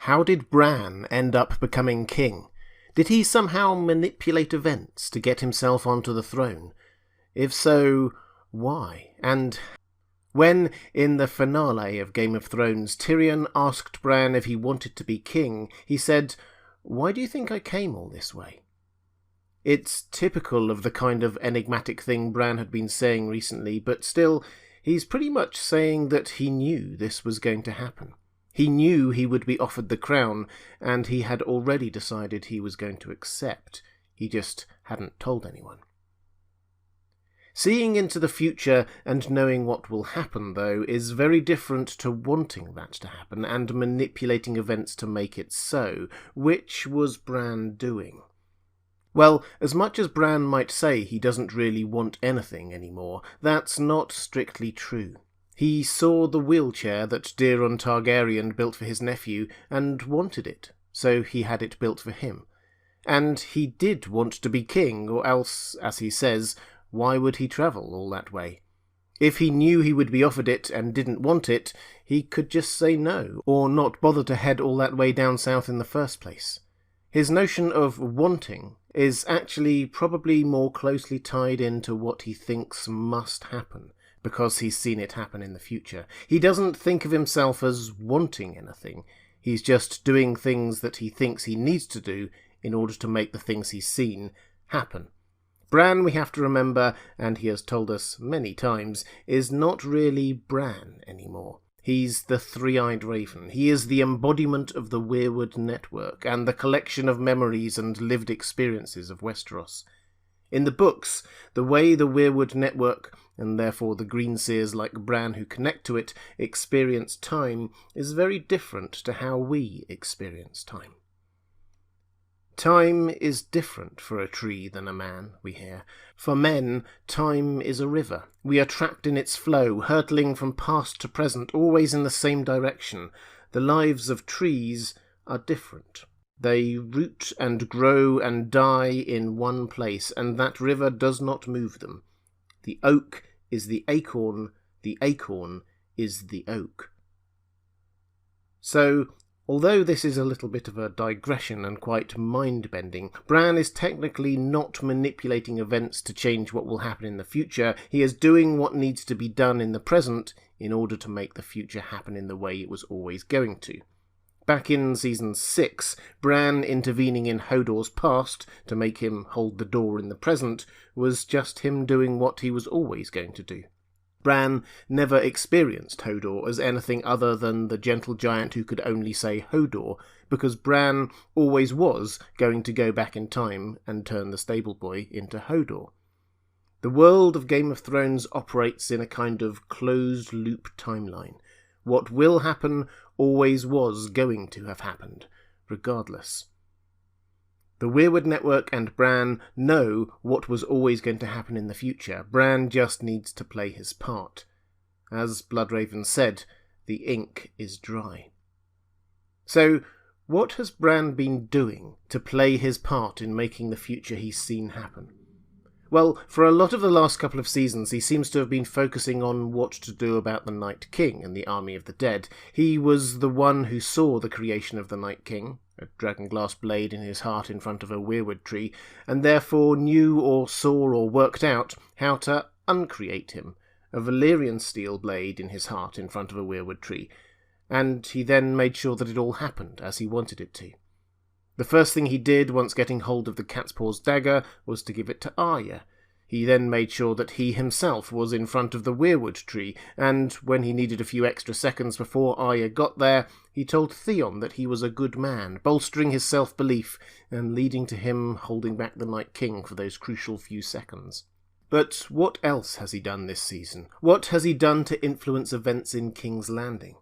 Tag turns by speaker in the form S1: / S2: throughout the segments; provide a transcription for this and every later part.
S1: How did Bran end up becoming king? Did he somehow manipulate events to get himself onto the throne? If so, why? And when, in the finale of Game of Thrones, Tyrion asked Bran if he wanted to be king, he said, "Why do you think I came all this way?" It's typical of the kind of enigmatic thing Bran had been saying recently, but still, he's pretty much saying that he knew this was going to happen. He knew he would be offered the crown, and he had already decided he was going to accept. He just hadn't told anyone. Seeing into the future and knowing what will happen, though, is very different to wanting that to happen and manipulating events to make it so. Which was Bran doing? Well, as much as Bran might say he doesn't really want anything anymore, that's not strictly true. He saw the wheelchair that Daeron Targaryen built for his nephew and wanted it, so he had it built for him. And he did want to be king, or else, as he says, why would he travel all that way? If he knew he would be offered it and didn't want it, he could just say no, or not bother to head all that way down south in the first place. His notion of wanting is actually probably more closely tied into what he thinks must happen, because he's seen it happen in the future. He doesn't think of himself as wanting anything. He's just doing things that he thinks he needs to do in order to make the things he's seen happen. Bran, we have to remember, and he has told us many times, is not really Bran anymore. He's the three-eyed raven. He is the embodiment of the Weirwood network and the collection of memories and lived experiences of Westeros. In the books, the way the Weirwood network, and therefore the Greenseers like Bran who connect to it, experience time is very different to how we experience time. Time is different for a tree than a man, we hear. For men, time is a river. We are trapped in its flow, hurtling from past to present, always in the same direction. The lives of trees are different. They root and grow and die in one place, and that river does not move them. The oak is the acorn is the oak. So, although this is a little bit of a digression and quite mind-bending, Bran is technically not manipulating events to change what will happen in the future. He is doing what needs to be done in the present in order to make the future happen in the way it was always going to. Back in Season 6, Bran intervening in Hodor's past to make him hold the door in the present was just him doing what he was always going to do. Bran never experienced Hodor as anything other than the gentle giant who could only say Hodor, because Bran always was going to go back in time and turn the stable boy into Hodor. The world of Game of Thrones operates in a kind of closed-loop timeline. What will happen always was going to have happened, regardless. The Weirwood Network and Bran know what was always going to happen in the future. Bran just needs to play his part. As Bloodraven said, the ink is dry. So, what has Bran been doing to play his part in making the future he's seen happen? Well, for a lot of the last couple of seasons, he seems to have been focusing on what to do about the Night King and the Army of the Dead. He was the one who saw the creation of the Night King, a dragonglass blade in his heart in front of a weirwood tree, and therefore knew or saw or worked out how to uncreate him, a Valyrian steel blade in his heart in front of a weirwood tree, and he then made sure that it all happened as he wanted it to. The first thing he did once getting hold of the cat's paw's dagger was to give it to Arya. He then made sure that he himself was in front of the weirwood tree, and when he needed a few extra seconds before Arya got there, he told Theon that he was a good man, bolstering his self-belief and leading to him holding back the Night King for those crucial few seconds. But what else has he done this season? What has he done to influence events in King's Landing?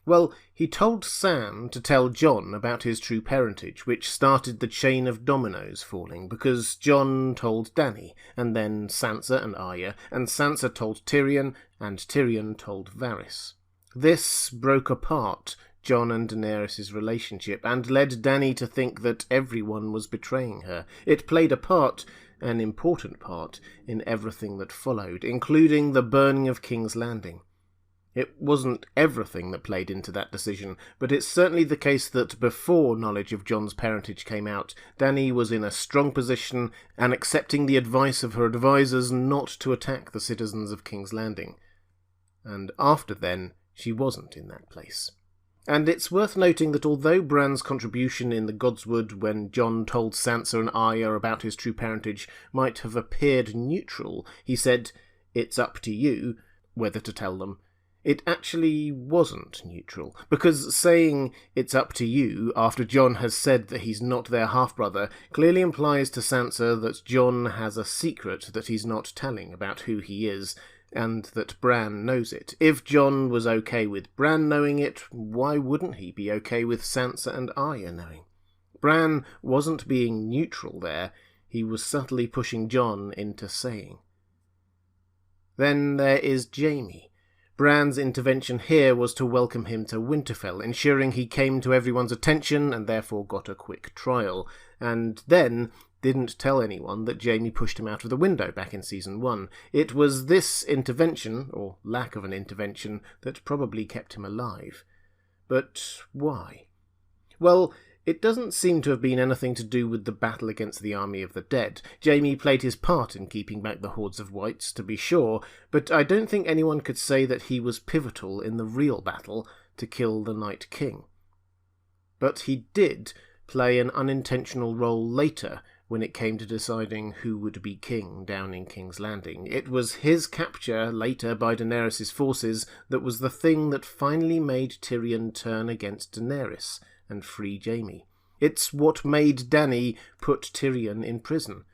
S1: Well, he told Sam to tell Jon about his true parentage, which started the chain of dominoes falling, because Jon told Dany, and then Sansa and Arya, and Sansa told Tyrion, and Tyrion told Varys. This broke apart Jon and Daenerys' relationship, and led Dany to think that everyone was betraying her. It played a part, an important part, in everything that followed, including the burning of King's Landing. It wasn't everything that played into that decision, but it's certainly the case that before knowledge of Jon's parentage came out, Dany was in a strong position and accepting the advice of her advisors not to attack the citizens of King's Landing. And after then, she wasn't in that place. And it's worth noting that although Bran's contribution in the Godswood when Jon told Sansa and Arya about his true parentage might have appeared neutral, he said, "It's up to you whether to tell them." It actually wasn't neutral, because saying "it's up to you" after Jon has said that he's not their half-brother clearly implies to Sansa that Jon has a secret that he's not telling about who he is, and that Bran knows it. If Jon was okay with Bran knowing it, why wouldn't he be okay with Sansa and Arya knowing? Bran wasn't being neutral there, he was subtly pushing Jon into saying. Then there is Jaime. Bran's intervention here was to welcome him to Winterfell, ensuring he came to everyone's attention and therefore got a quick trial, and then didn't tell anyone that Jaime pushed him out of the window back in Season 1. It was this intervention, or lack of an intervention, that probably kept him alive. But why? Well, it doesn't seem to have been anything to do with the battle against the army of the dead. Jaime played his part in keeping back the hordes of whites, to be sure, but I don't think anyone could say that he was pivotal in the real battle to kill the Night King. But he did play an unintentional role later when it came to deciding who would be king down in King's Landing. It was his capture later by Daenerys' forces that was the thing that finally made Tyrion turn against Daenerys and free Jaime. It's what made Dany put Tyrion in prison.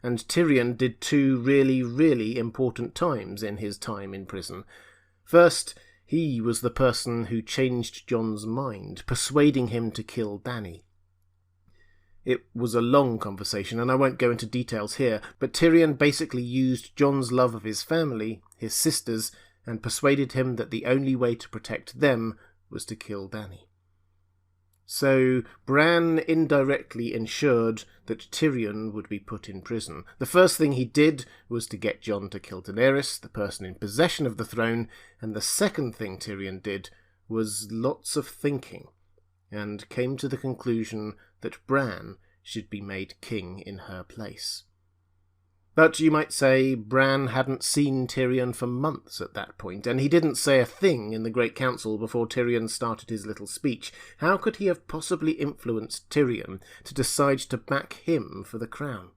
S1: And Tyrion did two really, really important times in his time in prison. First, he was the person who changed Jon's mind, persuading him to kill Dany. It was a long conversation, and I won't go into details here, but Tyrion basically used Jon's love of his family, his sisters, and persuaded him that the only way to protect them was to kill Dany. So Bran indirectly ensured that Tyrion would be put in prison. The first thing he did was to get Jon to kill Daenerys, the person in possession of the throne, and the second thing Tyrion did was lots of thinking, and came to the conclusion that Bran should be made king in her place. But you might say Bran hadn't seen Tyrion for months at that point, and he didn't say a thing in the Great Council before Tyrion started his little speech. How could he have possibly influenced Tyrion to decide to back him for the crown?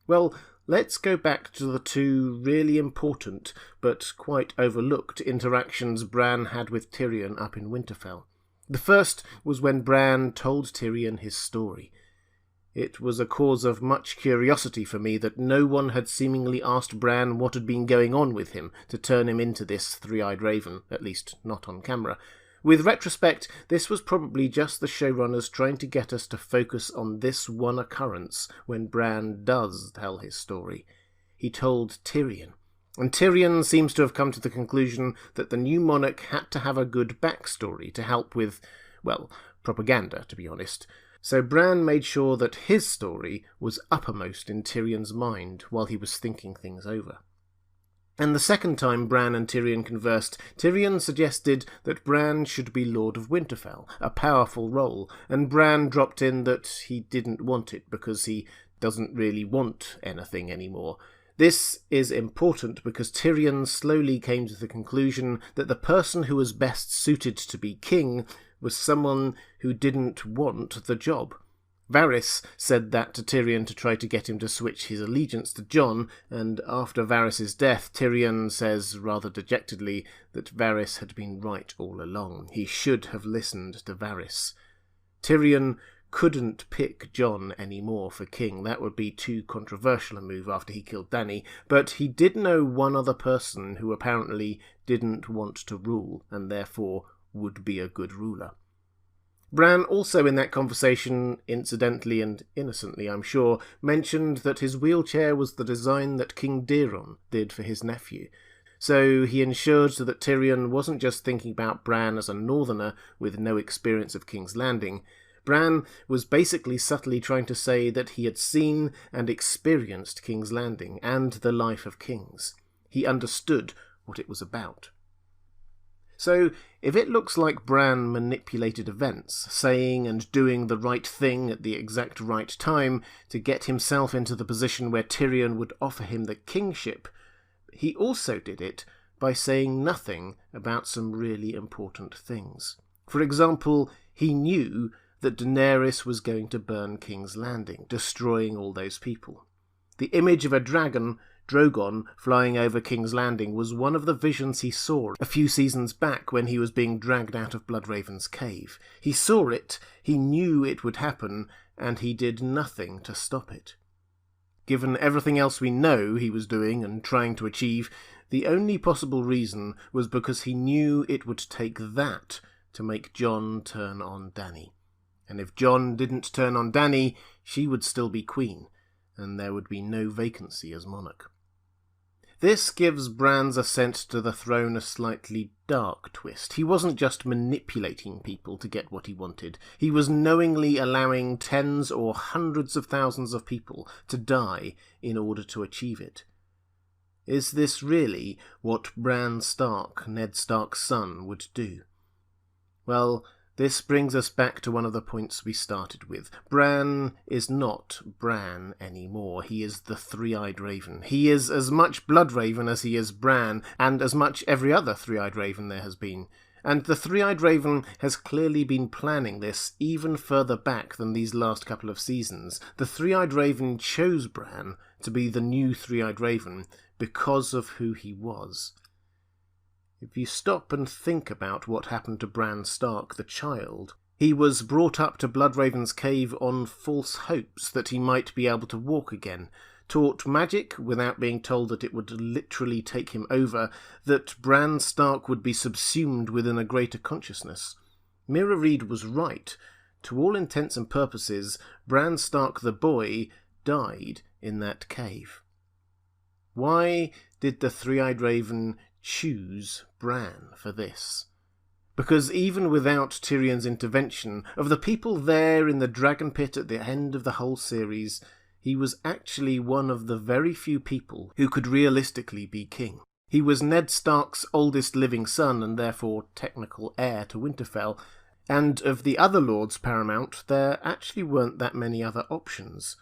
S1: Well, let's go back to the two really important, but quite overlooked interactions Bran had with Tyrion up in Winterfell. The first was when Bran told Tyrion his story. It was a cause of much curiosity for me that no one had seemingly asked Bran what had been going on with him to turn him into this three-eyed raven, at least not on camera. With retrospect, this was probably just the showrunners trying to get us to focus on this one occurrence when Bran does tell his story. He told Tyrion. And Tyrion seems to have come to the conclusion that the new monarch had to have a good backstory to help with, well, propaganda, to be honest. So Bran made sure that his story was uppermost in Tyrion's mind while he was thinking things over. And the second time Bran and Tyrion conversed, Tyrion suggested that Bran should be Lord of Winterfell, a powerful role, and Bran dropped in that he didn't want it because he doesn't really want anything anymore. This is important because Tyrion slowly came to the conclusion that the person who was best suited to be king was someone who didn't want the job. Varys said that to Tyrion to try to get him to switch his allegiance to Jon, and after Varys' death, Tyrion says rather dejectedly that Varys had been right all along. He should have listened to Varys. Tyrion couldn't pick Jon anymore for king. That would be too controversial a move after he killed Dany, but he did know one other person who apparently didn't want to rule, and therefore would be a good ruler. Bran also in that conversation, incidentally and innocently I'm sure, mentioned that his wheelchair was the design that King Daeron did for his nephew. So he ensured that Tyrion wasn't just thinking about Bran as a northerner with no experience of King's Landing. Bran was basically subtly trying to say that he had seen and experienced King's Landing and the life of kings. He understood what it was about. So, if it looks like Bran manipulated events, saying and doing the right thing at the exact right time to get himself into the position where Tyrion would offer him the kingship, he also did it by saying nothing about some really important things. For example, he knew that Daenerys was going to burn King's Landing, destroying all those people. The image of a dragon, Drogon, flying over King's Landing was one of the visions he saw a few seasons back when he was being dragged out of Bloodraven's cave. He saw it, he knew it would happen, and he did nothing to stop it. Given everything else we know he was doing and trying to achieve, the only possible reason was because he knew it would take that to make Jon turn on Dany. And if Jon didn't turn on Dany, she would still be queen, and there would be no vacancy as monarch. This gives Bran's ascent to the throne a slightly dark twist. He wasn't just manipulating people to get what he wanted. He was knowingly allowing tens or hundreds of thousands of people to die in order to achieve it. Is this really what Bran Stark, Ned Stark's son, would do? Well, this brings us back to one of the points we started with. Bran is not Bran anymore. He is the Three-Eyed Raven. He is as much Bloodraven as he is Bran, and as much every other Three-Eyed Raven there has been. And the Three-Eyed Raven has clearly been planning this even further back than these last couple of seasons. The Three-Eyed Raven chose Bran to be the new Three-Eyed Raven because of who he was. If you stop and think about what happened to Bran Stark, the child, he was brought up to Bloodraven's cave on false hopes that he might be able to walk again, taught magic without being told that it would literally take him over, that Bran Stark would be subsumed within a greater consciousness. Mira Reed was right. To all intents and purposes, Bran Stark the boy died in that cave. Why did the Three-Eyed Raven choose Bran for this? Because even without Tyrion's intervention, of the people there in the dragon pit at the end of the whole series, he was actually one of the very few people who could realistically be king. He was Ned Stark's oldest living son and therefore technical heir to Winterfell, and of the other lords paramount, there actually weren't that many other options.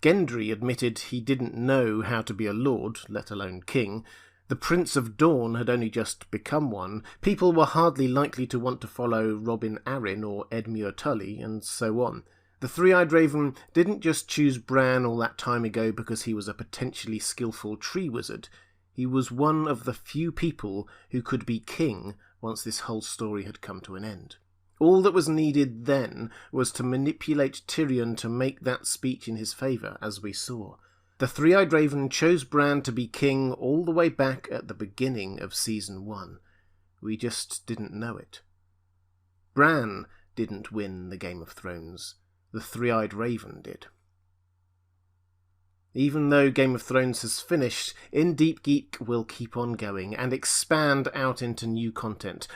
S1: Gendry admitted he didn't know how to be a lord, let alone king. The Prince of Dawn had only just become one. People were hardly likely to want to follow Robin Arryn or Edmure Tully, and so on. The Three-Eyed Raven didn't just choose Bran all that time ago because he was a potentially skillful tree wizard. He was one of the few people who could be king once this whole story had come to an end. All that was needed then was to manipulate Tyrion to make that speech in his favour, as we saw. The Three-Eyed Raven chose Bran to be king all the way back at the beginning of Season 1. We just didn't know it. Bran didn't win the Game of Thrones. The Three-Eyed Raven did. Even though Game of Thrones has finished, In Deep Geek will keep on going and expand out into new content.